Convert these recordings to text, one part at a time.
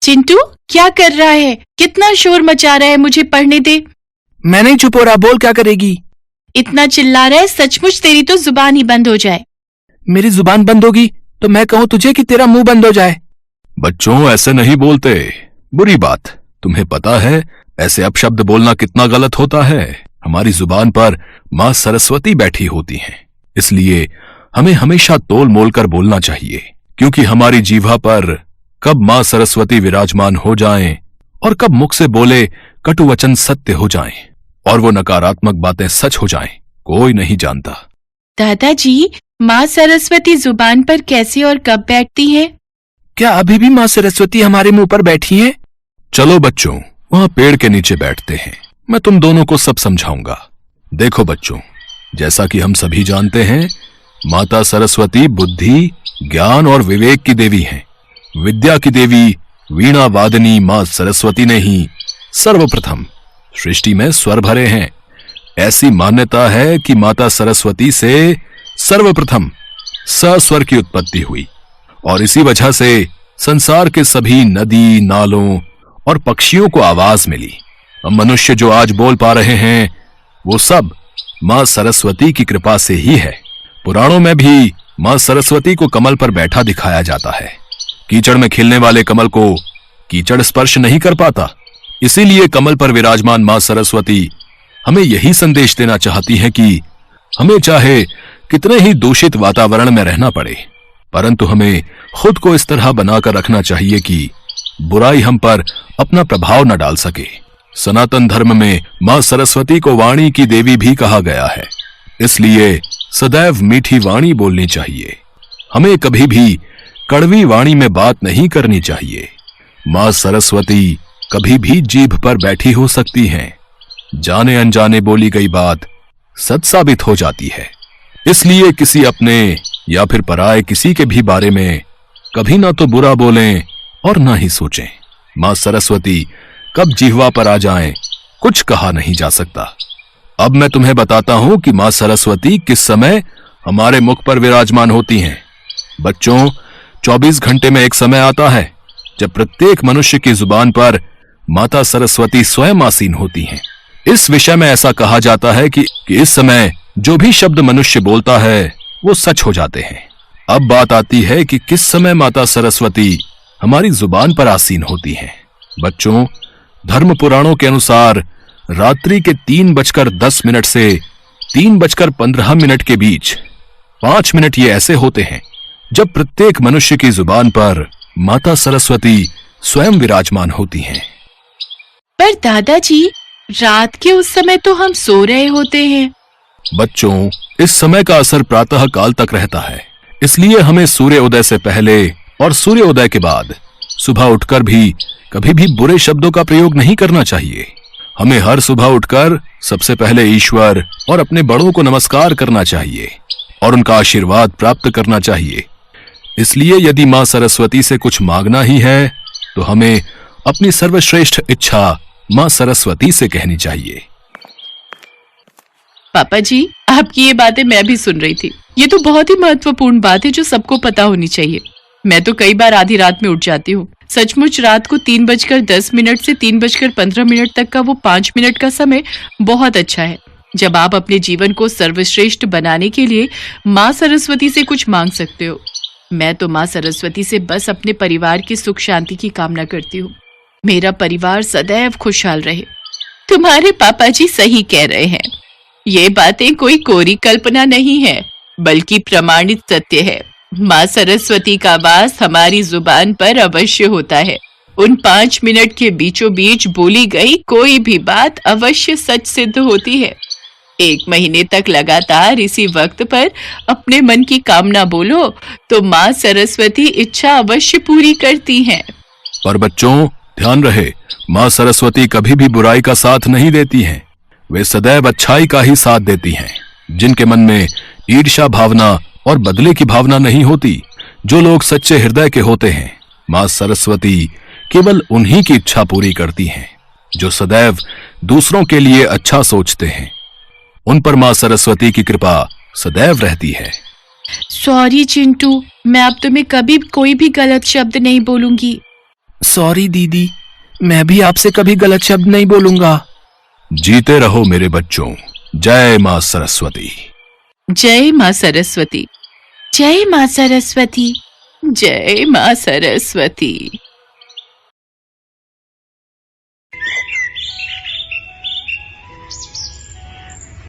चिंटू, क्या कर रहा है? कितना शोर मचा रहा है, मुझे पढ़ने दे। मैं नहीं चुप हो रहा, बोल क्या करेगी? इतना चिल्ला रहा है, सचमुच तेरी तो जुबान ही बंद हो जाए। मेरी जुबान बंद होगी तो मैं कहूँ तुझे कि तेरा मुंह बंद हो जाए? बच्चों, ऐसे नहीं बोलते, बुरी बात। तुम्हें पता है ऐसे अपशब्द बोलना कितना गलत होता है। हमारी जुबान पर माँ सरस्वती बैठी होती हैं, इसलिए हमें हमेशा तोल मोल कर बोलना चाहिए, क्योंकि हमारी जीभा पर कब माँ सरस्वती विराजमान हो जाएं और कब मुख से बोले कटु वचन सत्य हो जाएं और वो नकारात्मक बातें सच हो जाएं, कोई नहीं जानता। दादाजी, माँ सरस्वती जुबान पर कैसे और कब बैठती है? क्या अभी भी माँ सरस्वती हमारे मुंह पर बैठी है? चलो बच्चों, वहां पेड़ के नीचे बैठते हैं, मैं तुम दोनों को सब समझाऊंगा। देखो बच्चों, जैसा कि हम सभी जानते हैं, माता सरस्वती बुद्धि, ज्ञान और विवेक की देवी हैं। विद्या की देवी वीणा वादनी मां सरस्वती ने ही सर्वप्रथम सृष्टि में स्वर भरे हैं। ऐसी मान्यता है कि माता सरस्वती से सर्वप्रथम सस्वर की उत्पत्ति हुई और इसी वजह से संसार के सभी नदी, नालों और पक्षियों को आवाज मिली। अब मनुष्य जो आज बोल पा रहे हैं वो सब मां सरस्वती की कृपा से ही है। पुराणों में भी मां सरस्वती को कमल पर बैठा दिखाया जाता है। कीचड़ में खिलने वाले कमल को कीचड़ स्पर्श नहीं कर पाता, इसीलिए कमल पर विराजमान मां सरस्वती हमें यही संदेश देना चाहती हैं कि हमें चाहे कितने ही दूषित वातावरण में रहना पड़े, परंतु हमें खुद को इस तरह बनाकर रखना चाहिए कि बुराई हम पर अपना प्रभाव न डाल सके। सनातन धर्म में मां सरस्वती को वाणी की देवी भी कहा गया है, इसलिए सदैव मीठी वाणी बोलनी चाहिए। हमें कभी भी कड़वी वाणी में बात नहीं करनी चाहिए। मां सरस्वती कभी भी जीभ पर बैठी हो सकती हैं। जाने अनजाने बोली गई बात सच साबित हो जाती है, इसलिए किसी अपने या फिर पराये किसी के भी बारे में कभी ना तो बुरा बोलें और ना ही सोचें। मां सरस्वती कब जिह्वा पर आ जाएं, कुछ कहा नहीं जा सकता। अब मैं तुम्हें बताता हूं कि मां सरस्वती किस समय हमारे मुख पर विराजमान होती हैं। बच्चों, 24 घंटे में एक समय आता है जब प्रत्येक मनुष्य की जुबान पर माता सरस्वती स्वयं आसीन होती हैं। इस विषय में ऐसा कहा जाता है कि इस समय जो भी शब्द मनुष्य बोलता है वो सच हो जाते हैं। अब बात आती है कि किस समय माता सरस्वती हमारी जुबान पर आसीन होती हैं। बच्चों, धर्म पुराणों के अनुसार रात्रि के 3:10 से 3:15 के बीच 5 मिनट ये ऐसे होते हैं जब प्रत्येक मनुष्य की जुबान पर माता सरस्वती स्वयं विराजमान होती हैं। पर दादाजी, रात के उस समय तो हम सो रहे होते हैं। बच्चों, इस समय का असर प्रातः काल तक रहता है, इसलिए हमें सूर्य उदय से पहले और सूर्य उदय के बाद सुबह उठकर भी कभी भी बुरे शब्दों का प्रयोग नहीं करना चाहिए। हमें हर सुबह उठकर सबसे पहले ईश्वर और अपने बड़ों को नमस्कार करना चाहिए और उनका आशीर्वाद प्राप्त करना चाहिए। इसलिए यदि मां सरस्वती से कुछ मांगना ही है तो हमें अपनी सर्वश्रेष्ठ इच्छा मां सरस्वती से कहनी चाहिए। पापा जी, आपकी ये बातें मैं भी सुन रही थी। ये तो बहुत ही महत्वपूर्ण बात है जो सबको पता होनी चाहिए। मैं तो कई बार आधी रात में उठ जाती हूँ। सचमुच रात को 3:10 से 3:15 तक का वो 5 मिनट का समय बहुत अच्छा है, जब आप अपने जीवन को सर्वश्रेष्ठ बनाने के लिए माँ सरस्वती से कुछ मांग सकते हो। मैं तो माँ सरस्वती से बस अपने परिवार की सुख शांति की कामना करती हूँ। मेरा परिवार सदैव खुशहाल रहे। तुम्हारे पापा जी सही कह रहे हैं। ये बातें कोई कोरी कल्पना नहीं है, बल्कि प्रमाणित सत्य है। माँ सरस्वती का वास हमारी जुबान पर अवश्य होता है। उन 5 मिनट के बीचों बीच बोली गई कोई भी बात अवश्य सच सिद्ध होती है। 1 महीने तक लगातार इसी वक्त पर अपने मन की कामना बोलो तो माँ सरस्वती इच्छा अवश्य पूरी करती हैं। पर बच्चों, ध्यान रहे, मां सरस्वती कभी भी बुराई का साथ नहीं देती हैं। वे सदैव अच्छाई का ही साथ देती हैं। जिनके मन में ईर्ष्या भावना और बदले की भावना नहीं होती, जो लोग सच्चे हृदय के होते हैं, मां सरस्वती केवल उन्हीं की इच्छा पूरी करती हैं जो सदैव दूसरों के लिए अच्छा सोचते हैं। उन पर मां सरस्वती की कृपा सदैव रहती है। सॉरी चिंटू, मैं अब तुम्हें कभी कोई भी गलत शब्द नहीं बोलूंगी। सॉरी दीदी, मैं भी आपसे कभी गलत शब्द नहीं बोलूंगा। जीते रहो मेरे बच्चों। जय मां सरस्वती। जय मां सरस्वती। जय मां सरस्वती। जय मां सरस्वती।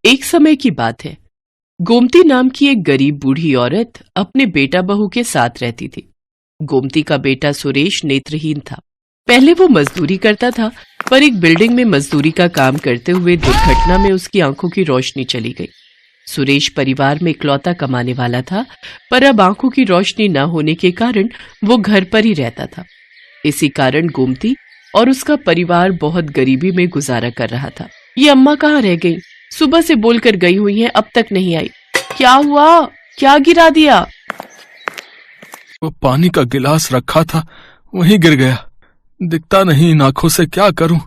एक समय की बात है। गोमती नाम की एक गरीब बूढ़ी औरत अपने बेटा बहू के साथ रहती थी। गोमती का बेटा सुरेश नेत्रहीन था। पहले वो मजदूरी करता था, पर एक बिल्डिंग में मजदूरी का काम करते हुए दुर्घटना में उसकी आंखों की रोशनी चली गई। सुरेश परिवार में इकलौता कमाने वाला था, पर अब आंखों की रोशनी न होने के कारण वो घर पर ही रहता था। इसी कारण गोमती और उसका परिवार बहुत गरीबी में गुजारा कर रहा था। ये अम्मा कहाँ रह गई? सुबह से बोलकर गई हुई हैं, अब तक नहीं आई। क्या हुआ? क्या गिरा दिया? वो पानी का गिलास रखा था, वहीं गिर गया। दिखता नहीं इन आंखों से, क्या करूं?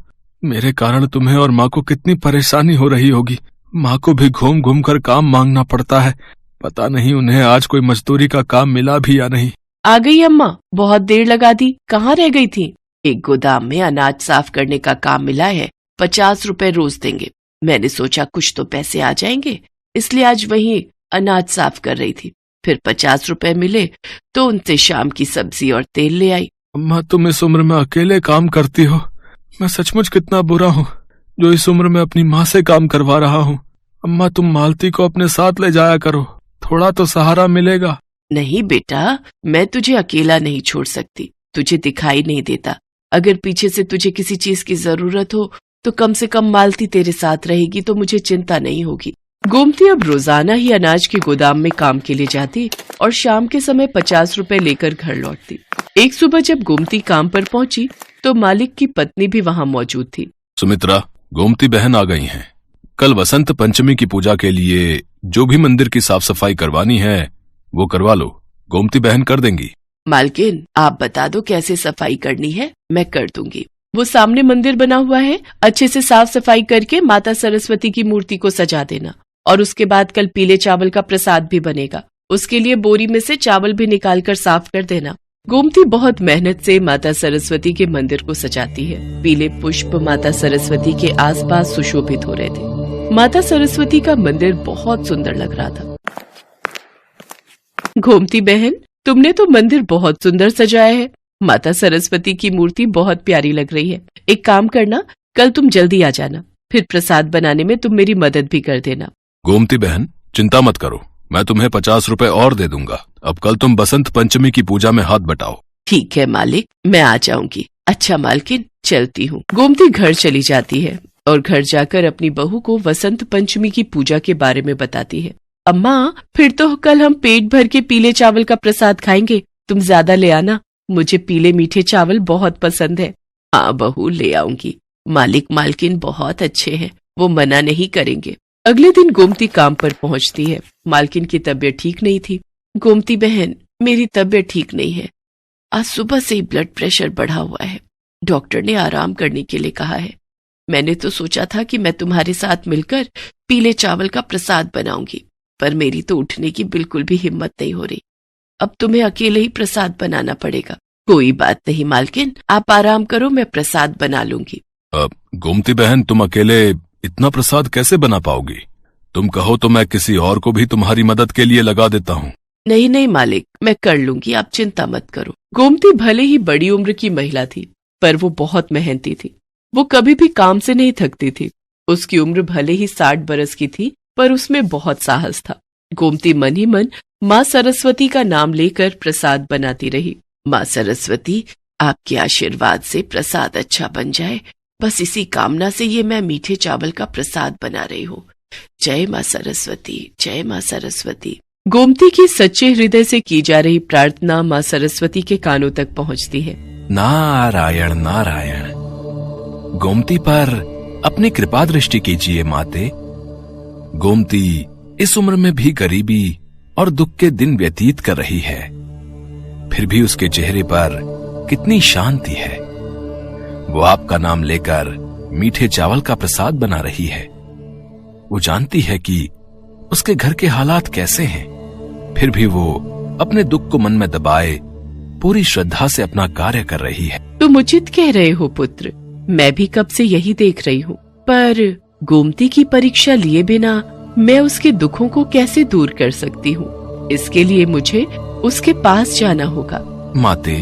मेरे कारण तुम्हें और माँ को कितनी परेशानी हो रही होगी। माँ को भी घूम घूम कर काम मांगना पड़ता है। पता नहीं उन्हें आज कोई मजदूरी का काम मिला भी या नहीं। आ गई अम्मा, बहुत देर लगा दी। कहाँ रह गई थी? एक गोदाम में अनाज साफ करने का काम मिला है, 50 रुपए रोज देंगे। मैंने सोचा कुछ तो पैसे आ जाएंगे, इसलिए आज वहीं अनाज साफ कर रही थी। फिर 50 रुपए मिले तो उनसे शाम की सब्जी और तेल ले आई। अम्मा, तुम इस उम्र में अकेले काम करती हो। मैं सचमुच कितना बुरा हूँ जो इस उम्र में अपनी माँ से काम करवा रहा हूँ। अम्मा, तुम मालती को अपने साथ ले जाया करो, थोड़ा तो सहारा मिलेगा। नहीं बेटा, मैं तुझे अकेला नहीं छोड़ सकती। तुझे दिखाई नहीं देता। अगर पीछे से तुझे किसी चीज की जरूरत हो तो कम से कम मालती तेरे साथ रहेगी, तो मुझे चिंता नहीं होगी। गोमती अब रोजाना ही अनाज के गोदाम में काम के लिए जाती और शाम के समय 50 रुपए लेकर घर लौटती। एक सुबह जब गोमती काम पर पहुंची तो मालिक की पत्नी भी वहां मौजूद थी। सुमित्रा, गोमती बहन आ गई हैं। कल वसंत पंचमी की पूजा के लिए जो भी मंदिर की साफ सफाई करवानी है वो करवा लो, गोमती बहन कर देंगी। मालकिन, आप बता दो कैसे सफाई करनी है, मैं कर दूंगी। वो सामने मंदिर बना हुआ है, अच्छे से साफ सफाई करके माता सरस्वती की मूर्ति को सजा देना। और उसके बाद कल पीले चावल का प्रसाद भी बनेगा, उसके लिए बोरी में से चावल भी निकाल कर साफ कर देना। गोमती बहुत मेहनत से माता सरस्वती के मंदिर को सजाती है। पीले पुष्प माता सरस्वती के आसपास सुशोभित हो रहे थे। माता सरस्वती का मंदिर बहुत सुंदर लग रहा था। गोमती बहन, तुमने तो मंदिर बहुत सुंदर सजाया है। माता सरस्वती की मूर्ति बहुत प्यारी लग रही है। एक काम करना, कल तुम जल्दी आ जाना, फिर प्रसाद बनाने में तुम मेरी मदद भी कर देना। गोमती बहन, चिंता मत करो, मैं तुम्हें 50 रुपए और दे दूंगा। अब कल तुम बसंत पंचमी की पूजा में हाथ बटाओ। ठीक है मालिक, मैं आ जाऊंगी। अच्छा मालकिन, चलती हूँ। गोमती घर चली जाती है और घर जाकर अपनी बहू को वसंत पंचमी की पूजा के बारे में बताती है। अम्मा, फिर तो कल हम पेट भर के पीले चावल का प्रसाद खाएंगे। तुम ज्यादा ले आना, मुझे पीले मीठे चावल बहुत पसंद है। हाँ बहू, ले आऊंगी। मालिक मालकिन बहुत अच्छे हैं, वो मना नहीं करेंगे। अगले दिन गोमती काम पर पहुंचती है। मालकिन की तबीयत ठीक नहीं थी। गोमती बहन, मेरी तबीयत ठीक नहीं है। आज सुबह से ही ब्लड प्रेशर बढ़ा हुआ है। डॉक्टर ने आराम करने के लिए कहा है। मैंने तो सोचा था कि मैं तुम्हारे साथ मिलकर पीले चावल का प्रसाद बनाऊंगी, पर मेरी तो उठने की बिल्कुल भी हिम्मत नहीं हो रही। अब तुम्हें अकेले ही प्रसाद बनाना पड़ेगा। कोई बात नहीं मालकिन, आप आराम करो, मैं प्रसाद बना लूंगी। गोमती बहन, तुम अकेले इतना प्रसाद कैसे बना पाओगी? तुम कहो तो मैं किसी और को भी तुम्हारी मदद के लिए लगा देता हूँ। नहीं नहीं मालिक, मैं कर लूंगी, आप चिंता मत करो। गोमती भले ही बड़ी उम्र की महिला थी, पर वो बहुत मेहनती थी। वो कभी भी काम से नहीं थकती थी। उसकी उम्र भले ही 60 बरस की थी, पर उसमें बहुत साहस था। गोमती मन ही मन माँ सरस्वती का नाम लेकर प्रसाद बनाती रही। माँ सरस्वती, आपके आशीर्वाद से प्रसाद अच्छा बन जाए, बस इसी कामना से ये मैं मीठे चावल का प्रसाद बना रही हूँ। जय माँ सरस्वती, जय माँ सरस्वती। गोमती की सच्चे हृदय से की जा रही प्रार्थना माँ सरस्वती के कानों तक पहुँचती है। नारायण नारायण। गोमती पर अपनी कृपा दृष्टि कीजिए माते। गोमती इस उम्र में भी गरीबी और दुख के दिन व्यतीत कर रही है, फिर भी उसके चेहरे पर कितनी शांति है। वो आपका नाम लेकर मीठे चावल का प्रसाद बना रही है। वो जानती है कि उसके घर के हालात कैसे हैं, फिर भी वो अपने दुख को मन में दबाए पूरी श्रद्धा से अपना कार्य कर रही है। तुम उचित कह रहे हो पुत्र, मैं भी कब से यही देख रही हूँ। पर गोमती की परीक्षा लिए बिना मैं उसके दुखों को कैसे दूर कर सकती हूँ? इसके लिए मुझे उसके पास जाना होगा। माते,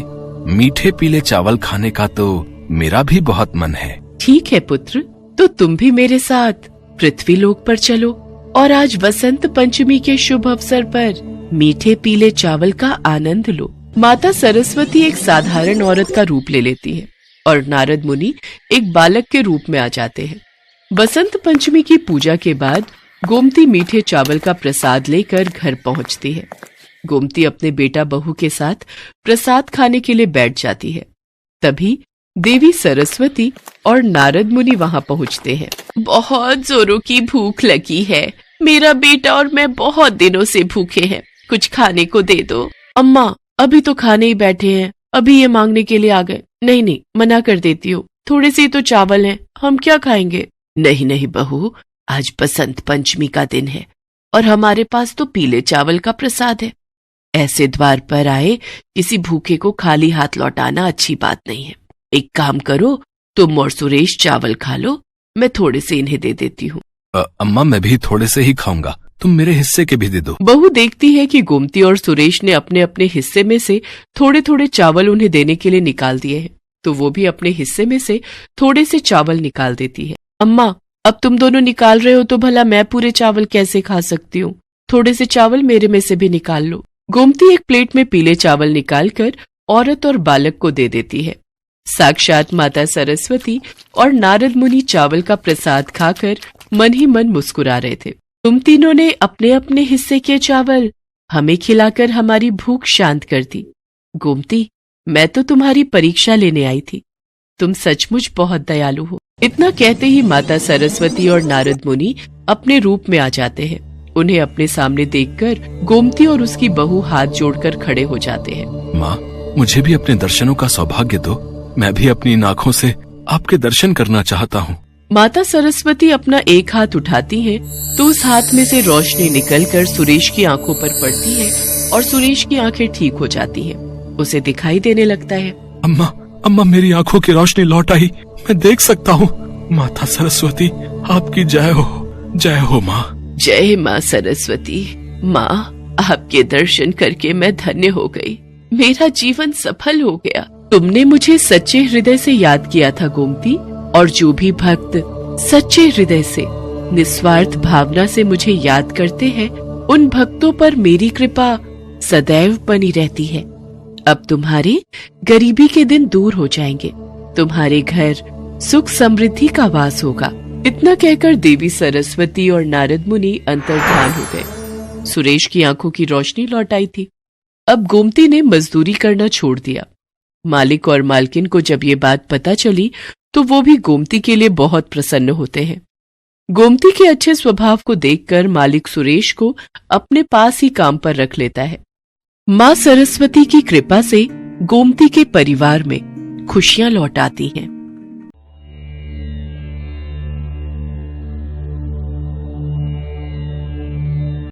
मीठे पीले चावल खाने का तो मेरा भी बहुत मन है। ठीक है पुत्र, तो तुम भी मेरे साथ पृथ्वी लोक पर चलो और आज वसंत पंचमी के शुभ अवसर पर मीठे पीले चावल का आनंद लो। माता सरस्वती एक साधारण औरत का रूप ले लेती है और नारद मुनि एक बालक के रूप में आ जाते हैं। बसंत पंचमी की पूजा के बाद गोमती मीठे चावल का प्रसाद लेकर घर पहुंचती है। गोमती अपने बेटा बहू के साथ प्रसाद खाने के लिए बैठ जाती है। तभी देवी सरस्वती और नारद मुनि वहां पहुंचते हैं। बहुत जोरों की भूख लगी है, मेरा बेटा और मैं बहुत दिनों से भूखे हैं, कुछ खाने को दे दो। अम्मा, अभी तो खाने ही बैठे हैं, अभी ये मांगने के लिए आ गए। नहीं नहीं, मना कर देती हूँ, थोड़े से तो चावल हैं, हम क्या खाएंगे? नहीं नहीं बहू, आज बसंत पंचमी का दिन है और हमारे पास तो पीले चावल का प्रसाद है। ऐसे द्वार पर आए किसी भूखे को खाली हाथ लौटाना अच्छी बात नहीं है। एक काम करो, तुम और सुरेश चावल खा लो, मैं थोड़े से इन्हें दे देती हूँ। अम्मा, मैं भी थोड़े से ही खाऊंगा, तुम मेरे हिस्से के भी दे दो। बहू देखती है कि गोमती और सुरेश ने अपने अपने हिस्से में से थोड़े थोड़े चावल उन्हें देने के लिए निकाल दिए हैं, तो वो भी अपने हिस्से में से थोड़े से चावल निकाल देती है। अम्मा, अब तुम दोनों निकाल रहे हो तो भला मैं पूरे चावल कैसे खा सकती हूँ? थोड़े से चावल मेरे में से भी निकाल लो। गोमती एक प्लेट में पीले चावल निकालकर औरत और बालक को दे देती है। साक्षात माता सरस्वती और नारद मुनि चावल का प्रसाद खाकर मन ही मन मुस्कुरा रहे थे। तुम तीनों ने अपने अपने हिस्से के चावल हमें खिलाकर हमारी भूख शांत कर दी। गोमती, मैं तो तुम्हारी परीक्षा लेने आई थी, तुम सचमुच बहुत दयालु हो। इतना कहते ही माता सरस्वती और नारद मुनि अपने रूप में आ जाते हैं। उन्हें अपने सामने देखकर गोमती और उसकी बहू हाथ जोड़कर खड़े हो जाते हैं। माँ, मुझे भी अपने दर्शनों का सौभाग्य दो, मैं भी अपनी इन आँखों से आपके दर्शन करना चाहता हूँ। माता सरस्वती अपना एक हाथ उठाती हैं, तो उस हाथ में से रोशनी निकलकर सुरेश की आंखों पर पड़ती है और सुरेश की आंखें ठीक हो जाती हैं। उसे दिखाई देने लगता है। अम्मा, अम्मा, मेरी आंखों की रोशनी लौट आई, मैं देख सकता हूँ। माता सरस्वती, आपकी जय हो, जय हो माँ। जय माँ सरस्वती। माँ, आपके दर्शन करके मैं धन्य हो गई, मेरा जीवन सफल हो गया। तुमने मुझे सच्चे हृदय से याद किया था गोमती, और जो भी भक्त सच्चे हृदय से निस्वार्थ भावना से मुझे याद करते हैं, उन भक्तों पर मेरी कृपा सदैव बनी रहती है। अब तुम्हारे गरीबी के दिन दूर हो जाएंगे, तुम्हारे घर सुख समृद्धि का वास होगा। इतना कहकर देवी सरस्वती और नारद मुनि अंतर्धान हो गए। सुरेश की आंखों की रोशनी लौट आई थी। अब गोमती ने मजदूरी करना छोड़ दिया। मालिक और मालकिन को जब ये बात पता चली तो वो भी गोमती के लिए बहुत प्रसन्न होते हैं। गोमती के अच्छे स्वभाव को देखकर मालिक सुरेश को अपने पास ही काम पर रख लेता है। माँ सरस्वती की कृपा से गोमती के परिवार में खुशियां लौट आती हैं।